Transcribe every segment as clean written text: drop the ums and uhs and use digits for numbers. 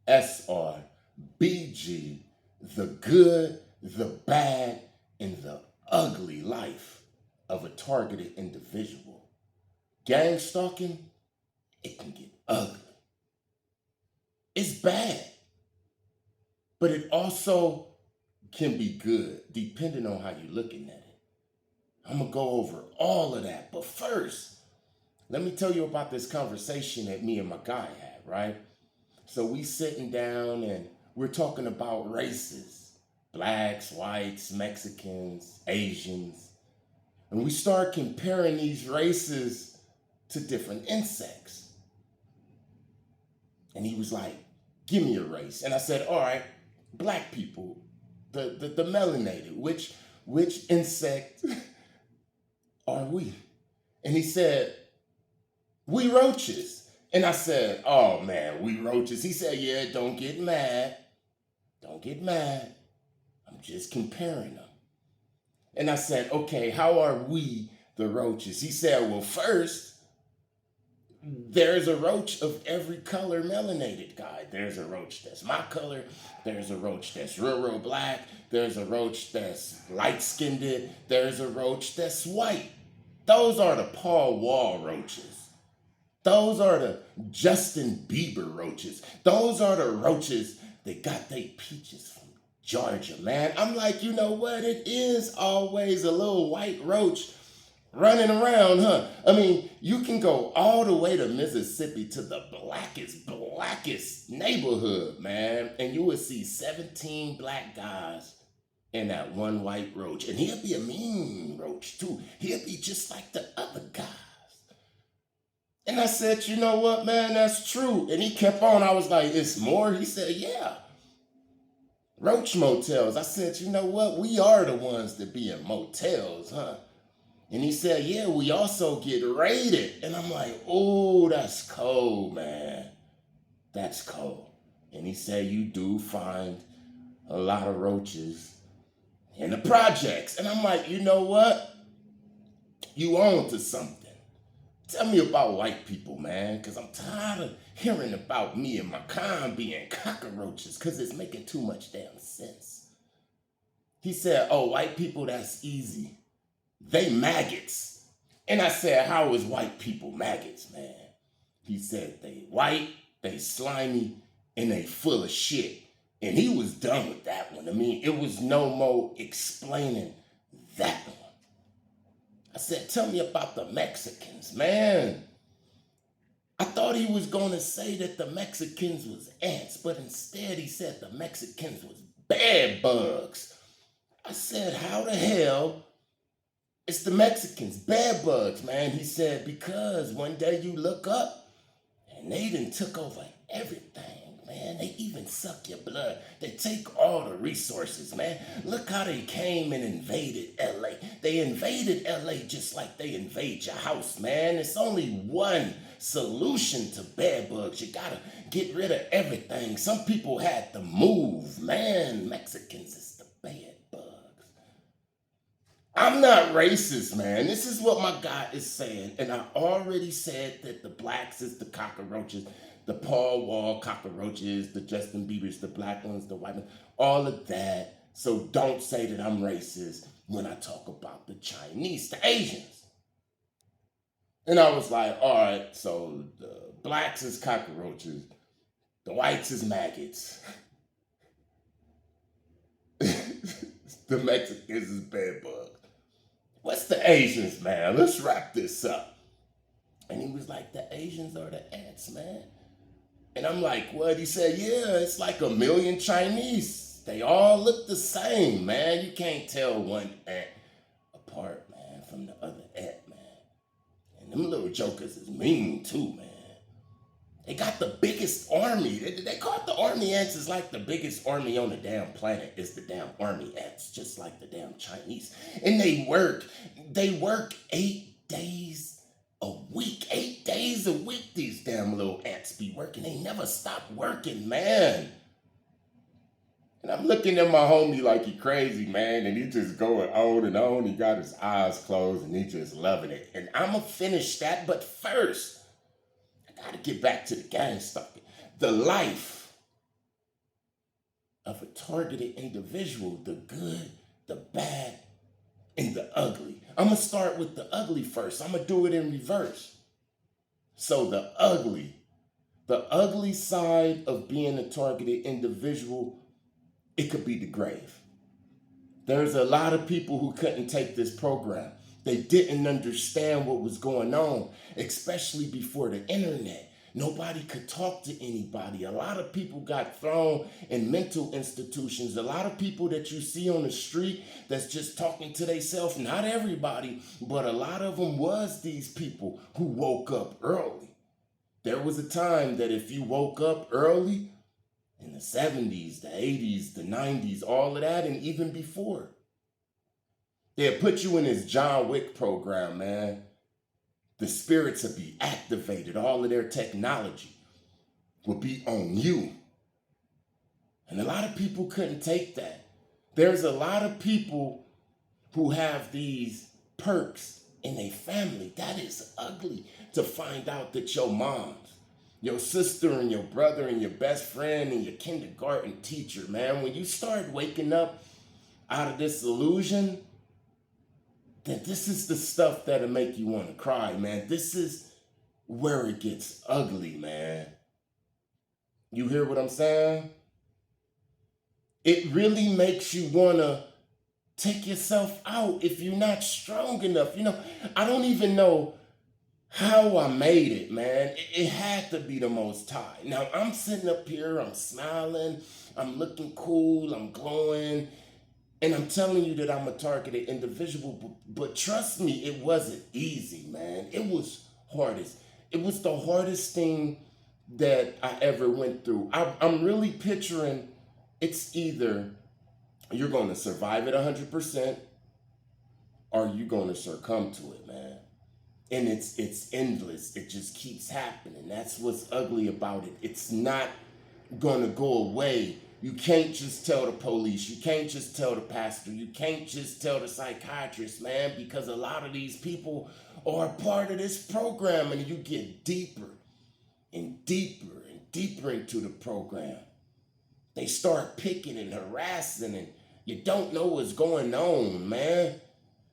SR&BG, the good, the bad, and the ugly life of a targeted individual. Gangstalking, it can get ugly. It's bad, but it also can be good depending on how you're looking at it. I'm gonna go over all of that, but first, let me tell you about this conversation that me and my guy had, right? So we sitting down and we're talking about races, blacks, whites, Mexicans, Asians, and we start comparing these races to different insects. And he was like, give me a race. And I said, all right, black people, the melanated, which insect are we? And he said, we roaches. And I said, oh man, we roaches. He said, yeah, don't get mad. Don't get mad. I'm just comparing them. And I said, okay, how are we the roaches? He said, well, first, there's a roach of every color melanated guy. There's a roach that's my color. There's a roach that's real black. There's a roach that's light-skinned. There's a roach that's white. Those are the Paul Wall roaches. Those are the Justin Bieber roaches. Those are the roaches that got their peaches from Georgia, man. I'm like, you know what? It is always a little white roach running around, huh? I mean, you can go all the way to Mississippi to the blackest neighborhood, man, and you will see 17 black guys and that one white roach. And he'll be a mean roach, too. He'll be just like the other guys. And I said, you know what, man, that's true. And he kept on. I was like, it's more? He said, yeah. Roach motels. I said, you know what? We are the ones that be in motels, huh? And he said, yeah, we also get raided. And I'm like, oh, that's cold, man. That's cold. And he said, you do find a lot of roaches in the projects. And I'm like, you know what? You on to something. Tell me about white people, man, because I'm tired of hearing about me and my kind being cockroaches because it's making too much damn sense. He said, oh, white people, that's easy. They maggots. And I said, how is white people maggots, man? He said, they white, they slimy, and they full of shit. And he was done with that one. I mean, it was no more explaining that one. I said, tell me about the Mexicans, man. I thought he was going to say that the Mexicans was ants, but instead he said the Mexicans was bed bugs. I said, how the hell? It's the Mexicans, bed bugs, man. He said, because one day you look up and they done took over everything, man. They even suck your blood. They take all the resources, man. Look how they came and invaded LA. They invaded LA just like they invade your house, man. It's only one solution to bed bugs. You gotta get rid of everything. Some people had to move, man. Mexicans is the bed bugs. I'm not racist, man. This is what my guy is saying. And I already said that the blacks is the cockroaches, the Paul Wall cockroaches, the Justin Biebers, the black ones, the white ones, all of that. So don't say that I'm racist when I talk about the Chinese, the Asians. And I was like, all right, so the blacks is cockroaches, the whites is maggots, the Mexicans is bed bugs. What's the Asians, man? Let's wrap this up. And he was like, the Asians are the ants, man. And I'm like, what? He said, yeah, it's like 1 million Chinese. They all look the same, man. You can't tell one ant apart, man, from the other ant, man. And them little jokers is mean too, man. They got the biggest army. They call it the army ants is like the biggest army on the damn planet is the damn army ants, just like the damn Chinese. And they work 8 days a week. 8 days a week, these damn little ants be working. They never stop working, man. And I'm looking at my homie like he crazy, man, and he just going on and on. He got his eyes closed and he just loving it. And I'm going to finish that, but first, I got to get back to the Gangstalking. The life of a targeted individual, the good, the bad, and the ugly. I'm going to start with the ugly first. I'm going to do it in reverse. So the ugly side of being a targeted individual, it could be the grave. There's a lot of people who couldn't take this program. They didn't understand what was going on, especially before the internet. Nobody could talk to anybody. A lot of people got thrown in mental institutions. A lot of people that you see on the street that's just talking to themselves, not everybody, but a lot of them was these people who woke up early. There was a time that if you woke up early, in the 70s, the 80s, the 90s, all of that, and even before, they'll put you in this John Wick program, man. The spirits will be activated. All of their technology will be on you. And a lot of people couldn't take that. There's a lot of people who have these perks in their family. That is ugly to find out that your moms, your sister and your brother and your best friend and your kindergarten teacher, man, when you start waking up out of this illusion, that this is the stuff that'll make you want to cry, man. This is where it gets ugly, man. You hear what I'm saying? It really makes you want to take yourself out if you're not strong enough. I don't even know how I made it, man. It had to be the Most High. Now, I'm sitting up here, I'm smiling, I'm looking cool, I'm glowing, and I'm telling you that I'm a targeted individual, but trust me, it wasn't easy, man. It was hardest. It was the hardest thing that I ever went through. I'm really picturing it's either you're going to survive it 100% or you're going to succumb to it, man. And it's endless. It just keeps happening. That's what's ugly about it. It's not going to go away. You can't just tell the police. You can't just tell the pastor. You can't just tell the psychiatrist, man, because a lot of these people are a part of this program, and you get deeper and deeper and deeper into the program. They start picking and harassing, and you don't know what's going on, man.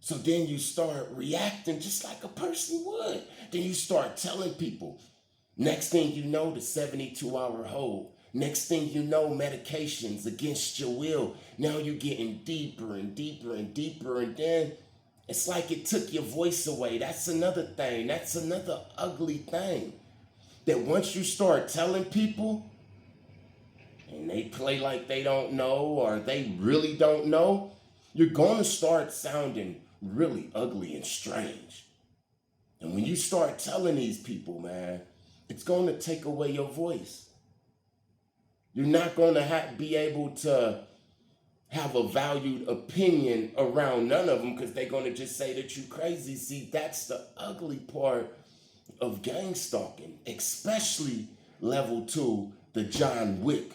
So then you start reacting just like a person would. Then you start telling people. Next thing you know, the 72-hour hold. Next thing you know, medications against your will. Now you're getting deeper and deeper and deeper, and then it's like it took your voice away. That's another thing. That's another ugly thing. That once you start telling people, and they play like they don't know or they really don't know, you're going to start sounding really ugly and strange. And when you start telling these people, man, it's going to take away your voice. You're not going to be able to have a valued opinion around none of them because they're going to just say that you're crazy. See, that's the ugly part of gang stalking, especially level 2, the John Wick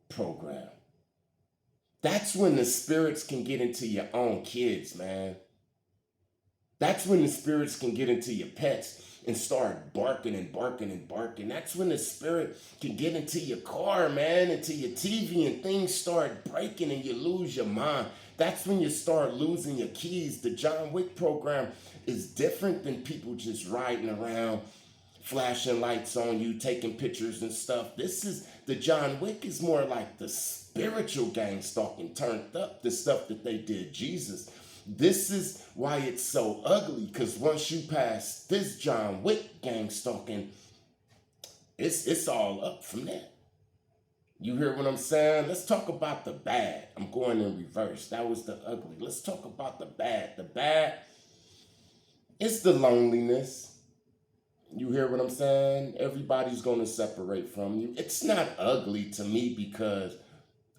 program. That's when the spirits can get into your own kids, man. That's when the spirits can get into your pets and start barking and barking and barking. That's when the spirit can get into your car, man, into your TV, and things start breaking and you lose your mind. That's when you start losing your keys. The John Wick program is different than people just riding around, flashing lights on you, taking pictures and stuff. The John Wick is more like the spiritual gang stalking turned up, the stuff that they did Jesus. This is why it's so ugly, because once you pass this John Wick gang stalking, it's all up from there. You hear what I'm saying? Let's talk about the bad. I'm going in reverse. That was the ugly. Let's talk about the bad. The bad is the loneliness. You hear what I'm saying? Everybody's going to separate from you. It's not ugly to me because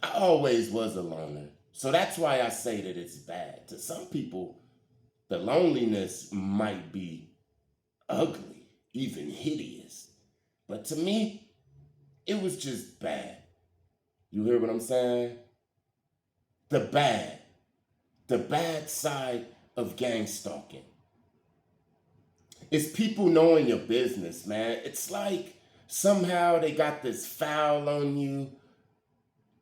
I always was a loner. So that's why I say that it's bad. To some people, the loneliness might be ugly, even hideous. But to me, it was just bad. You hear what I'm saying? The bad side of gang stalking. It's people knowing your business, man. It's like somehow they got this file on you.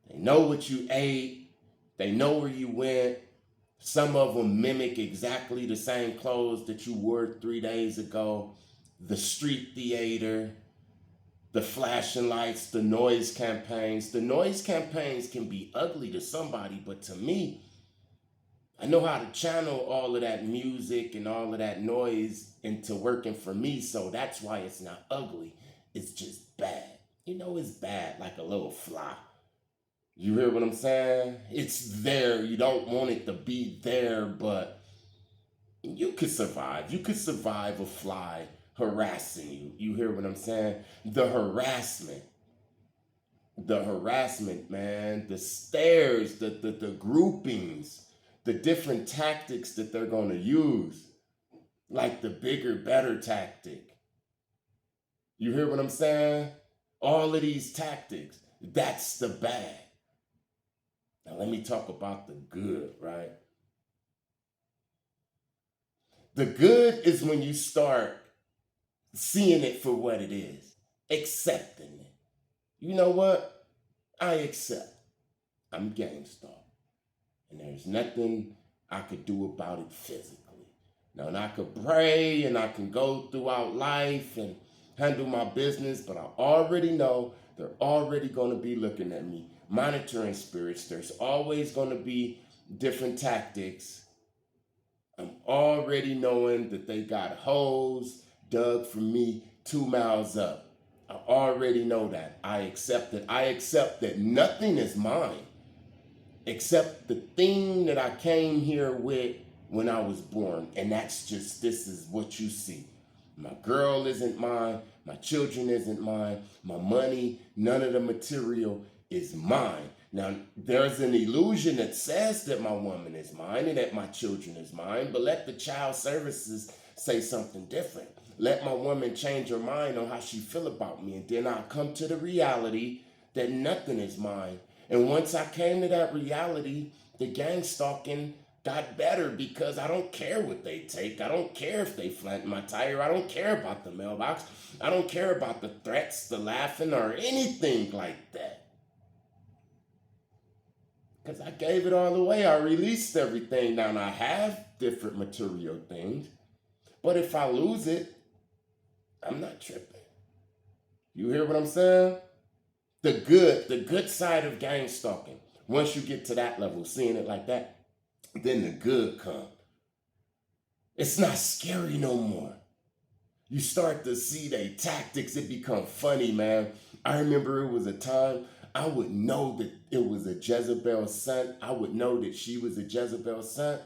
They know what you ate. They know where you went. Some of them mimic exactly the same clothes that you wore 3 days ago. The street theater, the flashing lights, the noise campaigns. The noise campaigns can be ugly to somebody, but to me, I know how to channel all of that music and all of that noise into working for me, so that's why it's not ugly. It's just bad. It's bad like a little fly. You hear what I'm saying? It's there. You don't want it to be there, but you could survive. You could survive a fly harassing you. You hear what I'm saying? The harassment, man, the stares, the groupings, the different tactics that they're going to use, like the bigger, better tactic. You hear what I'm saying? All of these tactics, that's the bad. Now, let me talk about the good, right? The good is when you start seeing it for what it is, accepting it. You know what? I accept. I'm Gangstalking. And there's nothing I could do about it physically. Now, and I could pray and I can go throughout life and handle my business, but I already know they're already going to be looking at me, monitoring spirits. There's always going to be different tactics. I'm already knowing that they got holes dug for me 2 miles up. I already know that. I accept it. I accept that nothing is mine except the thing that I came here with when I was born. And that's just, this is what you see. My girl isn't mine. My children isn't mine. My money, none of the material is mine. Now, there's an illusion that says that my woman is mine and that my children is mine, but let the child services say something different. Let my woman change her mind on how she feel about me, and then I'll come to the reality that nothing is mine. And once I came to that reality, the gang stalking got better because I don't care what they take. I don't care if they flatten my tire. I don't care about the mailbox. I don't care about the threats, the laughing, or anything like that. Because I gave it all away. I released everything. Now, I have different material things. But if I lose it, I'm not tripping. You hear what I'm saying? The good side of gang stalking. Once you get to that level, seeing it like that, then the good come. It's not scary no more. You start to see their tactics. It become funny, man. I remember it was a time I would know that it was a Jezebel son. I would know that she was a Jezebel son.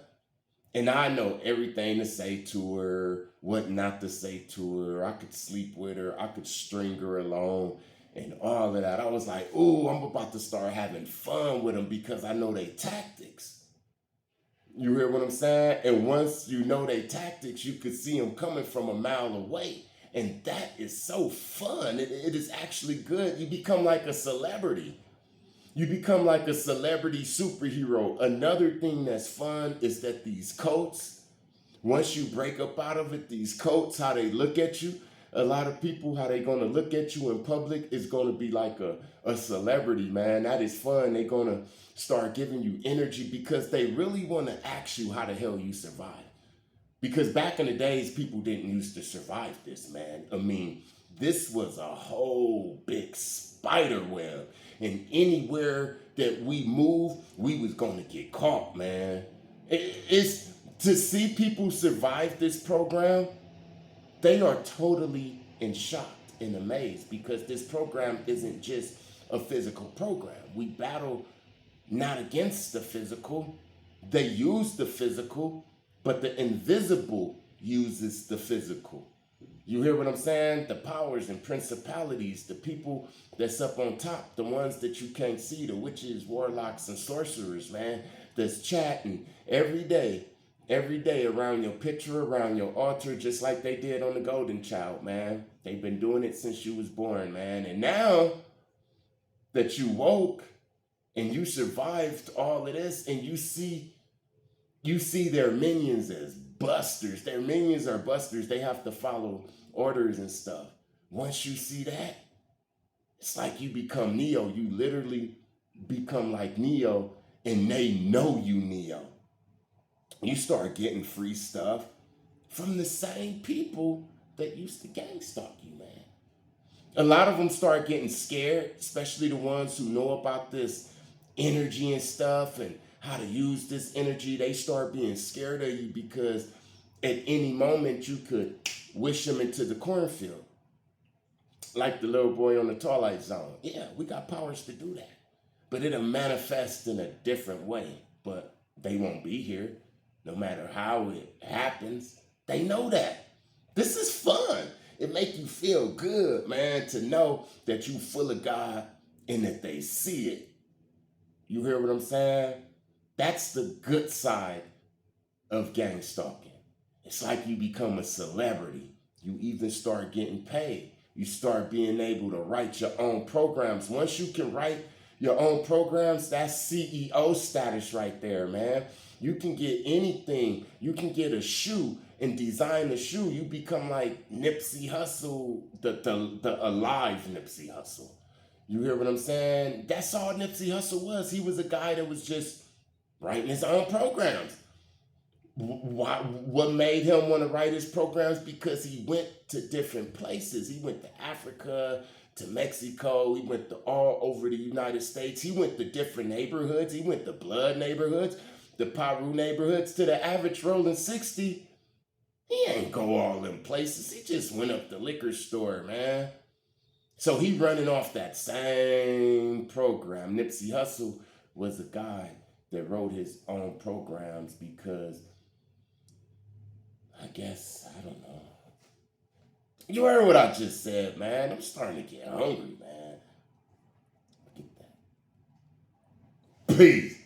And I know everything to say to her, what not to say to her. I could sleep with her. I could string her along and all of that. I was like, ooh, I'm about to start having fun with them because I know their tactics. You hear what I'm saying? And once you know their tactics, you could see them coming from a mile away. And that is so fun. It is actually good. You become like a celebrity. You become like a celebrity superhero. Another thing that's fun is that these coats, once you break up out of it, these coats, how they look at you, a lot of people, how they gonna look at you in public is gonna be like a celebrity, man. That is fun. They're gonna start giving you energy because they really wanna ask you how the hell you survive. Because back in the days, people didn't used to survive this, man. I mean, this was a whole big spider web. And anywhere that we move, we was gonna get caught, man. It's to see people survive this program, they are totally in shock and amazed because this program isn't just a physical program. We battle not against the physical. They use the physical, but the invisible uses the physical. You hear what I'm saying? The powers and principalities, the people that's up on top, the ones that you can't see, the witches, warlocks, and sorcerers, man, that's chatting every day around your picture, around your altar, just like they did on the Golden Child, man. They've been doing it since you was born, man. And now that you woke and you survived all of this and you see their minions as busters. Their minions are busters. They have to follow orders and stuff. Once you see that, it's like you become Neo. You literally become like Neo and they know you Neo. You start getting free stuff from the same people that used to gang stalk you, man. A lot of them start getting scared, especially the ones who know about this energy and stuff and how to use this energy. They start being scared of you because at any moment you could wish them into the cornfield. Like the little boy on the Twilight Zone. Yeah, we got powers to do that. But it'll manifest in a different way. But they won't be here no matter how it happens. They know that. This is fun. It make you feel good, man, to know that you full of God and that they see it. You hear what I'm saying? That's the good side of gang stalking. It's like you become a celebrity. You even start getting paid. You start being able to write your own programs. Once you can write your own programs, that's CEO status right there, man. You can get anything. You can get a shoe and design a shoe. You become like Nipsey Hussle, the alive Nipsey Hussle. You hear what I'm saying? That's all Nipsey Hussle was. He was a guy that was just writing his own programs. What made him want to write his programs? Because he went to different places. He went to Africa, to Mexico. He went to all over the United States. He went to different neighborhoods. He went to Blood neighborhoods, the Paru neighborhoods. To the average rolling 60, he ain't go all them places. He just went up the liquor store, man. So he running off that same program. Nipsey Hussle was a guy that wrote his own programs because I guess, I don't know. You heard what I just said, man. I'm starting to get hungry, man. Look at that. Peace.